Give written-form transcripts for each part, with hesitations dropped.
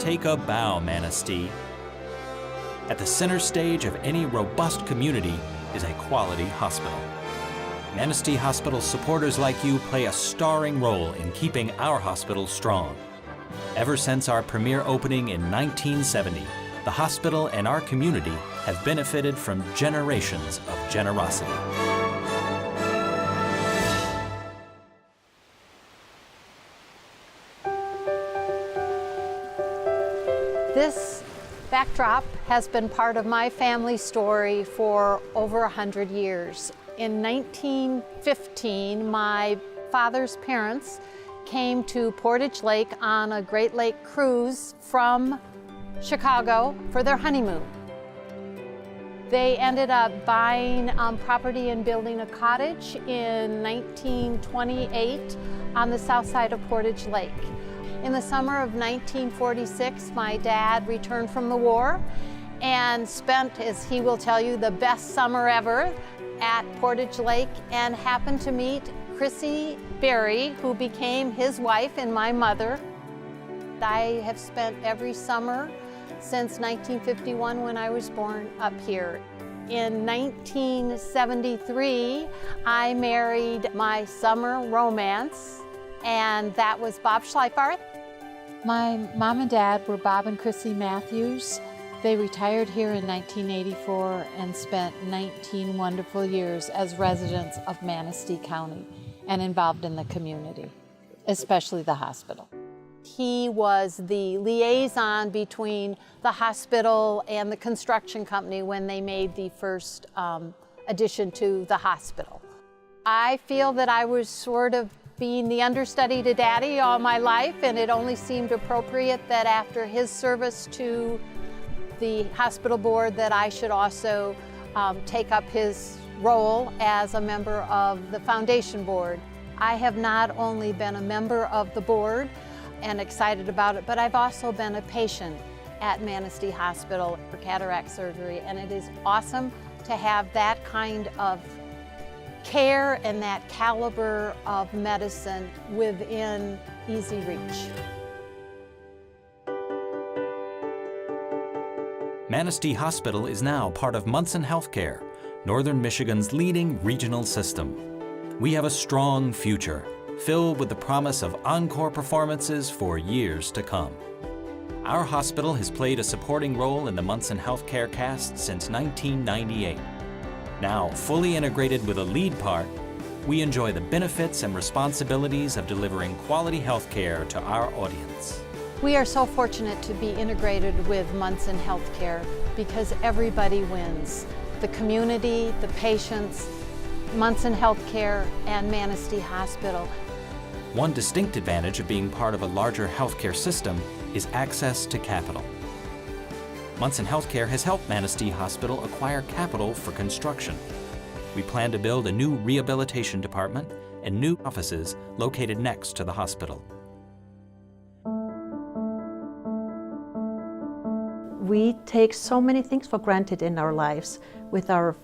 Take a bow, Manistee. At the center stage of any robust community is a quality hospital. Manistee Hospital supporters like you play a starring role in keeping our hospital strong. Ever since our premier opening in 1970, the hospital and our community have benefited from generations of generosity. This backdrop has been part of my family story for over 100 years. In 1915, my father's parents came to Portage Lake on a Great Lake cruise from Chicago for their honeymoon. They ended up buying property and building a cottage in 1928 on the south side of Portage Lake. In the summer of 1946, my dad returned from the war and spent, as he will tell you, the best summer ever at Portage Lake, and happened to meet Chrissy Berry, who became his wife and my mother. I have spent every summer since 1951, when I was born, up here. In 1973, I married my summer romance, and that was Bob Schleifarth. My mom and dad were Bob and Chrissy Matthews. They retired here in 1984 and spent 19 wonderful years as residents of Manistee County and involved in the community, especially the hospital. He was the liaison between the hospital and the construction company when they made the first addition to the hospital. I feel that I was sort of being the understudy to Daddy all my life, and it only seemed appropriate that after his service to the hospital board that I should also take up his role as a member of the foundation board. I have not only been a member of the board and excited about it, but I've also been a patient at Manistee Hospital for cataract surgery, and it is awesome to have that kind of care and that caliber of medicine within easy reach. Manistee Hospital is now part of Munson Healthcare, Northern Michigan's leading regional system. We have a strong future, filled with the promise of encore performances for years to come. Our hospital has played a supporting role in the Munson Healthcare cast since 1998. Now fully integrated with a lead part, we enjoy the benefits and responsibilities of delivering quality health care to our audience. We are so fortunate to be integrated with Munson Healthcare because everybody wins. The community, the patients, Munson Healthcare, and Manistee Hospital. One distinct advantage of being part of a larger healthcare system is access to capital. Munson Healthcare has helped Manistee Hospital acquire capital for construction. We plan to build a new rehabilitation department and new offices located next to the hospital. We take so many things for granted in our lives with our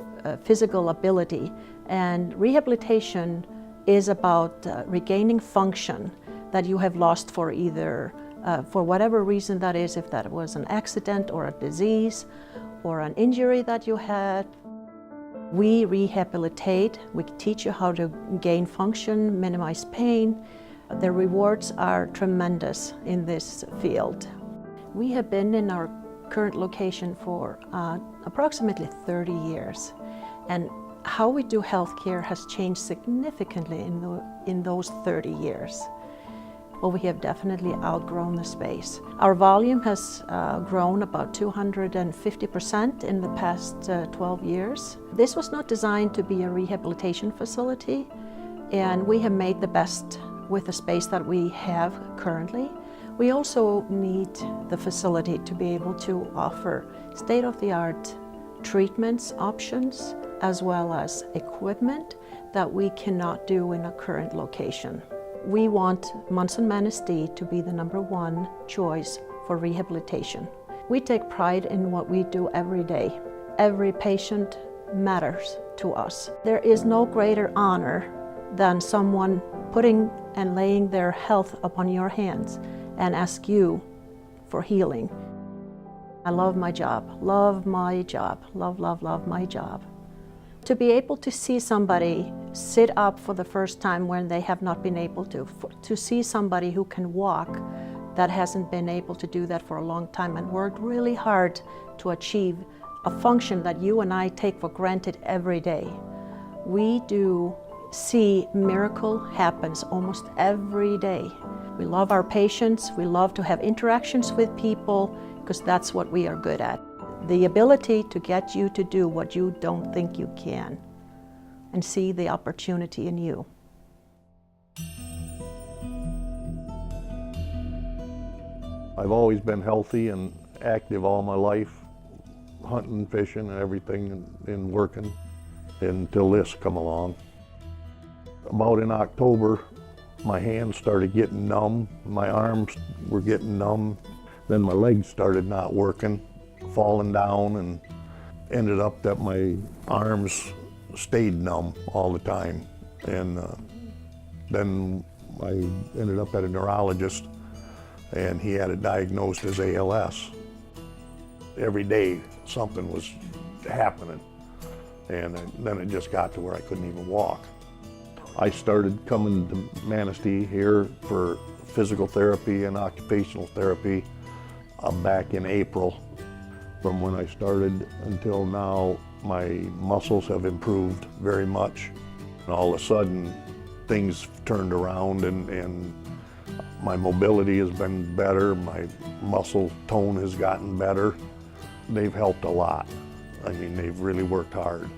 physical ability, and rehabilitation is about regaining function that you have lost for either for whatever reason that is, if that was an accident or a disease or an injury that you had. We rehabilitate, we teach you how to gain function, minimize pain. The rewards are tremendous in this field. We have been in our current location for approximately 30 years, and how we do healthcare has changed significantly in those 30 years. Well, we have definitely outgrown the space. Our volume has grown about 250% in the past 12 years. This was not designed to be a rehabilitation facility, and we have made the best with the space that we have currently. We also need the facility to be able to offer state-of-the-art treatments, options, as well as equipment that we cannot do in a current location. We want Munson Manistee to be the #1 choice for rehabilitation. We take pride in what we do every day. Every patient matters to us. There is no greater honor than someone putting and laying their health upon your hands and ask you for healing. I love my job, love my job, love my job. To be able to see somebody sit up for the first time when they have not been able to see somebody who can walk that hasn't been able to do that for a long time and worked really hard to achieve a function that you and I take for granted every day. We do see miracle happens almost every day. We love our patients, we love to have interactions with people because that's what we are good at. The ability to get you to do what you don't think you can and see the opportunity in you. I've always been healthy and active all my life, hunting, fishing, and everything, and working, until this come along. About in October, my hands started getting numb, my arms were getting numb, then my legs started not working, falling down, and ended up that my arms stayed numb all the time. And then I ended up at a neurologist, and he had it diagnosed as ALS. Every day something was happening, and then it just got to where I couldn't even walk. I started coming to Manistee here for physical therapy and occupational therapy back in April. From when I started until now, my muscles have improved very much. And all of a sudden, things turned around, and my mobility has been better, my muscle tone has gotten better. They've helped a lot. I mean, they've really worked hard.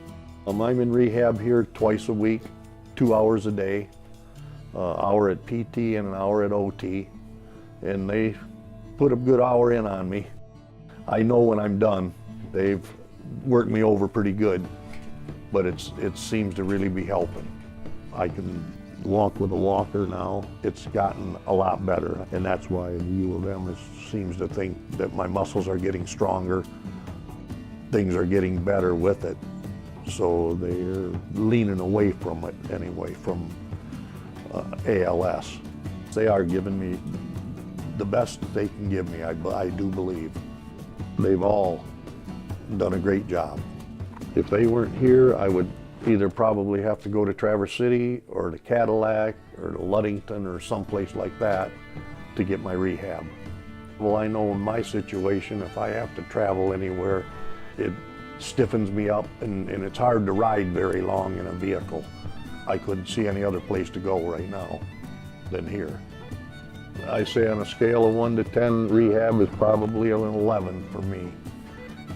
I'm in rehab here twice a week, 2 hours a day, hour at PT and an hour at OT, and they put a good hour in on me. I know when I'm done. They've worked me over pretty good, but it seems to really be helping. I can walk with a walker now. It's gotten a lot better, and that's why the U of M seems to think that my muscles are getting stronger, things are getting better with it. So they're leaning away from it anyway, from ALS. They are giving me the best they can give me, I do believe. They've all done a great job. If they weren't here, I would either probably have to go to Traverse City or to Cadillac or to Ludington or someplace like that to get my rehab. Well, I know in my situation, if I have to travel anywhere, it stiffens me up, and it's hard to ride very long in a vehicle. I couldn't see any other place to go right now than here. I say on a scale of 1 to 10, rehab is probably an 11 for me,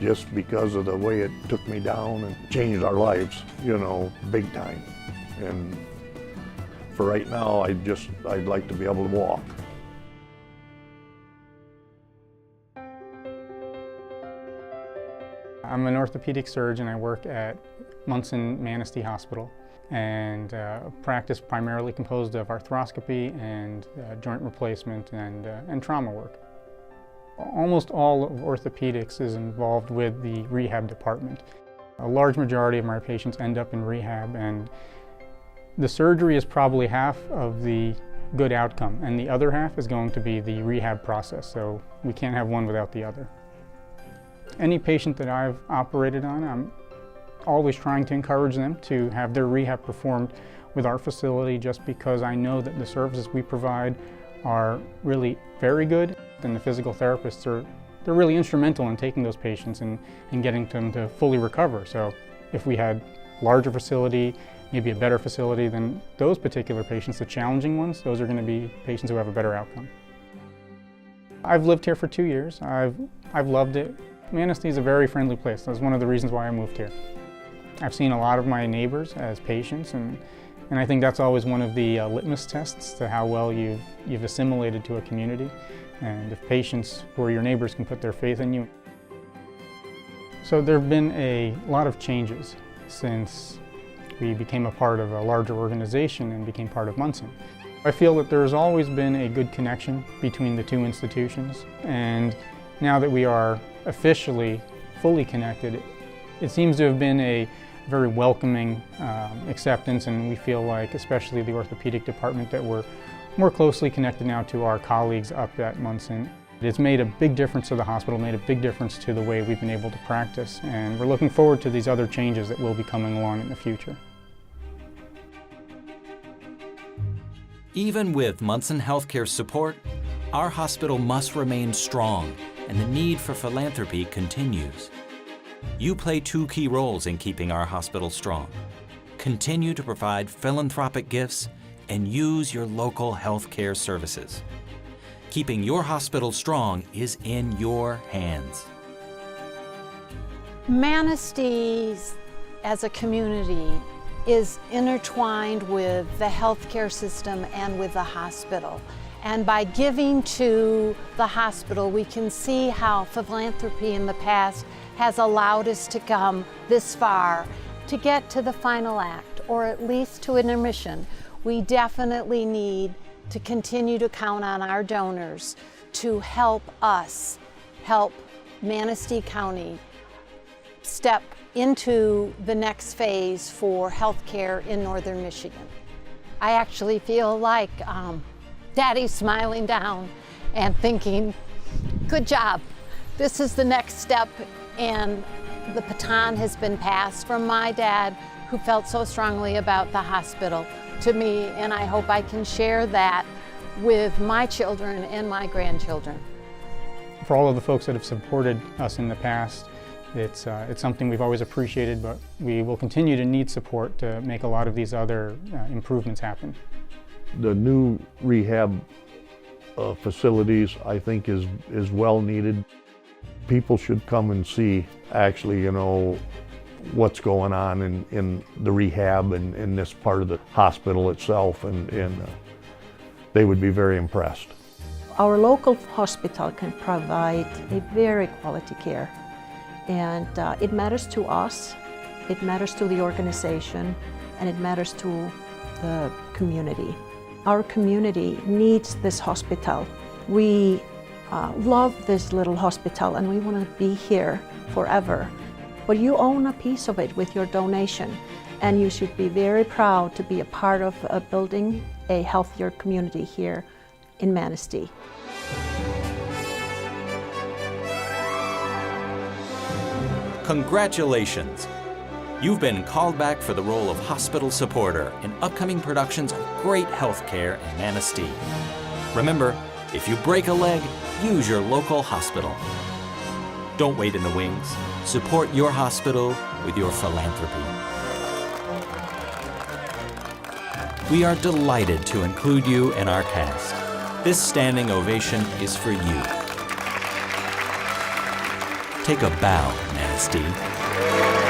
just because of the way it took me down and changed our lives, you know, big time. And for right now, I'd like to be able to walk. I'm an orthopedic surgeon. I work at Munson Manistee Hospital, and practice primarily composed of arthroscopy and joint replacement and trauma work. Almost all of orthopedics is involved with the rehab department. A large majority of my patients end up in rehab, and the surgery is probably half of the good outcome, and the other half is going to be the rehab process, so we can't have one without the other. Any patient that I've operated on, I'm always trying to encourage them to have their rehab performed with our facility, just because I know that the services we provide are really very good, and the physical therapists they're really instrumental in taking those patients and getting them to fully recover. So if we had a larger facility, maybe a better facility, then those particular patients, the challenging ones, those are going to be patients who have a better outcome. I've lived here for 2 years. I've loved it. Manistee is a very friendly place. That's one of the reasons why I moved here. I've seen a lot of my neighbors as patients, and I think that's always one of the litmus tests to how well you've assimilated to a community, and if patients who are your neighbors can put their faith in you. So there have been a lot of changes since we became a part of a larger organization and became part of Munson. I feel that there's always been a good connection between the two institutions, and now that we are officially fully connected, it seems to have been a very welcoming acceptance, and we feel like, especially the orthopedic department, that we're more closely connected now to our colleagues up at Munson. It's made a big difference to the hospital, made a big difference to the way we've been able to practice, and we're looking forward to these other changes that will be coming along in the future. Even with Munson Healthcare's support, our hospital must remain strong, and the need for philanthropy continues. You play two key roles in keeping our hospital strong. Continue to provide philanthropic gifts and use your local healthcare services. Keeping your hospital strong is in your hands. Manistee, as a community, is intertwined with the healthcare system and with the hospital. And by giving to the hospital, we can see how philanthropy in the past has allowed us to come this far to get to the final act, or at least to intermission. We definitely need to continue to count on our donors to help us help Manistee County step into the next phase for healthcare in northern Michigan. I actually feel like Daddy's smiling down and thinking, good job. This is the next step, and the baton has been passed from my dad, who felt so strongly about the hospital, to me, and I hope I can share that with my children and my grandchildren. For all of the folks that have supported us in the past, it's something we've always appreciated, but we will continue to need support to make a lot of these other improvements happen. The new rehab facilities, I think, is well needed. People should come and see, actually, you know, what's going on in the rehab and in this part of the hospital itself, and they would be very impressed. Our local hospital can provide a very quality care, and it matters to us, it matters to the organization, and it matters to the community. Our community needs this hospital. We love this little hospital, and we want to be here forever. But you own a piece of it with your donation, and you should be very proud to be a part of building a healthier community here in Manistee. Congratulations! You've been called back for the role of hospital supporter in upcoming productions of great healthcare in Manistee. Remember, if you break a leg, use your local hospital. Don't wait in the wings. Support your hospital with your philanthropy. We are delighted to include you in our cast. This standing ovation is for you. Take a bow, Manistee.